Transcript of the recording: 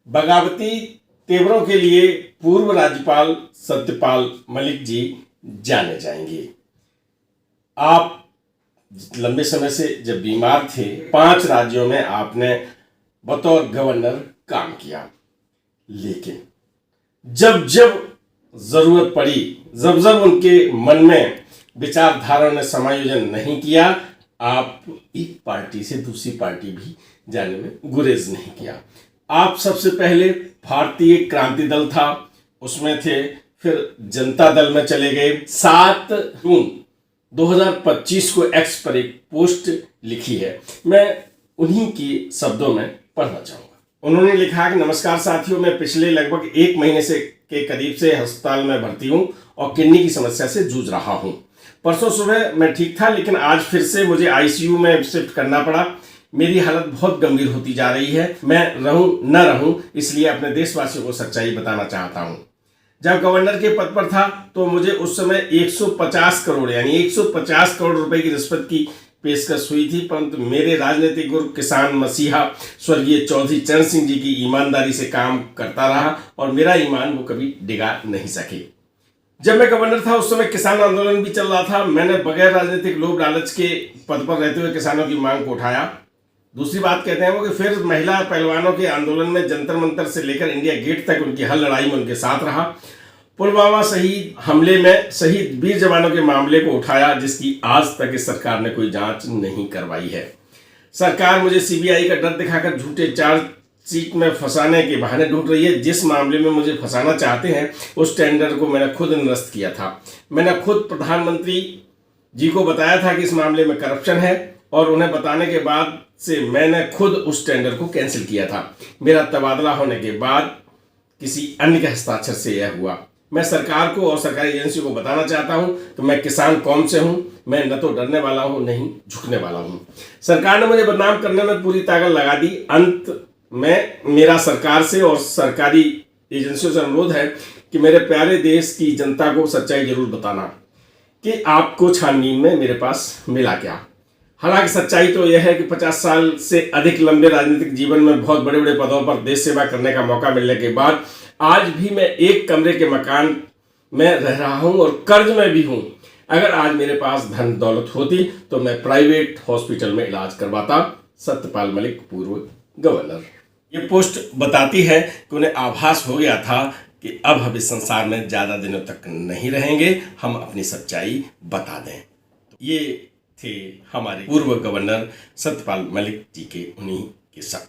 बगावती तेवरों के लिए पूर्व राज्यपाल सत्यपाल मलिक जी जाने जाएंगे। आप लंबे समय से जब बीमार थे, 5 राज्यों में आपने बतौर गवर्नर काम किया, लेकिन जब जब जरूरत पड़ी, जब जब उनके मन में विचारधारा ने समायोजन नहीं किया, आप एक पार्टी से दूसरी पार्टी भी जाने में गुरेज नहीं किया। आप सबसे पहले भारतीय क्रांति दल था, उसमें थे, फिर जनता दल में चले गए। 7 जून 2025 को एक्स पर एक पोस्ट लिखी है, मैं उन्हीं के शब्दों में पढ़ना चाहूंगा। उन्होंने लिखा कि नमस्कार साथियों, मैं पिछले लगभग 1 महीने से के करीब से अस्पताल में भर्ती हूं और किडनी की समस्या से जूझ रहा हूं। परसों सुबह मैं ठीक था, लेकिन आज फिर से मुझे आईसीयू में शिफ्ट करना पड़ा। मेरी हालत बहुत गंभीर होती जा रही है। मैं रहूं न रहूं, इसलिए अपने देशवासियों को सच्चाई बताना चाहता हूं। जब गवर्नर के पद पर था तो मुझे उस समय 150 करोड़ यानी 150 करोड़ रुपए की रिश्वत की पेशकश हुई थी, परंतु मेरे राजनीतिक गुरु किसान मसीहा स्वर्गीय चौधरी चरण सिंह जी की ईमानदारी से काम करता रहा और मेरा ईमान वो कभी डिगा नहीं सके। जब मैं गवर्नर था उस समय किसान आंदोलन भी चल रहा था। मैंने बगैर राजनीतिक लोभ लालच के पद पर रहते हुए किसानों की मांग को उठाया। दूसरी बात कहते हैं वो कि फिर महिला पहलवानों के आंदोलन में जंतर मंतर से लेकर इंडिया गेट तक उनकी हर लड़ाई में उनके साथ रहा। पुलवामा शहीद हमले में शहीद वीर जवानों के मामले को उठाया, जिसकी आज तक इस सरकार ने कोई जांच नहीं करवाई है। सरकार मुझे सीबीआई का डर दिखाकर झूठे चार्जशीट में फंसाने के बहाने ढूंढ रही है। जिस मामले में मुझे फंसाना चाहते हैं उस टेंडर को मैंने खुद निरस्त किया था। मैंने खुद प्रधानमंत्री जी को बताया था कि इस मामले में करप्शन है और उन्हें बताने के बाद से मैंने खुद उस टेंडर को कैंसिल किया था। मेरा तबादला होने के बाद किसी अन्य के हस्ताक्षर से यह हुआ। मैं सरकार को और सरकारी एजेंसियों को बताना चाहता हूं कि मैं किसान कौम से हूं। मैं न तो डरने वाला हूं, नहीं झुकने वाला हूं। सरकार ने मुझे बदनाम करने में पूरी ताकत लगा दी। अंत में मेरा सरकार से और सरकारी एजेंसियों से अनुरोध है कि मेरे प्यारे देश की जनता को सच्चाई जरूर बताना कि आपको छानबीन में मेरे पास मिला क्या। हालांकि सच्चाई तो यह है कि 50 साल से अधिक लंबे राजनीतिक जीवन में बहुत बड़े बड़े पदों पर देश सेवा करने का मौका मिलने के बाद आज भी मैं एक कमरे के मकान में रह रहा हूं और कर्ज में भी हूं। अगर आज मेरे पास धन दौलत होती तो मैं प्राइवेट हॉस्पिटल में इलाज करवाता। सत्यपाल मलिक, पूर्व गवर्नर। ये पोस्ट बताती है कि उन्हें आभास हो गया था कि अब हम इस संसार में ज्यादा दिनों तक नहीं रहेंगे, हम अपनी सच्चाई बता दें। ये थे हमारे पूर्व गवर्नर सत्यपाल मलिक जी के उन्हीं के शब्द।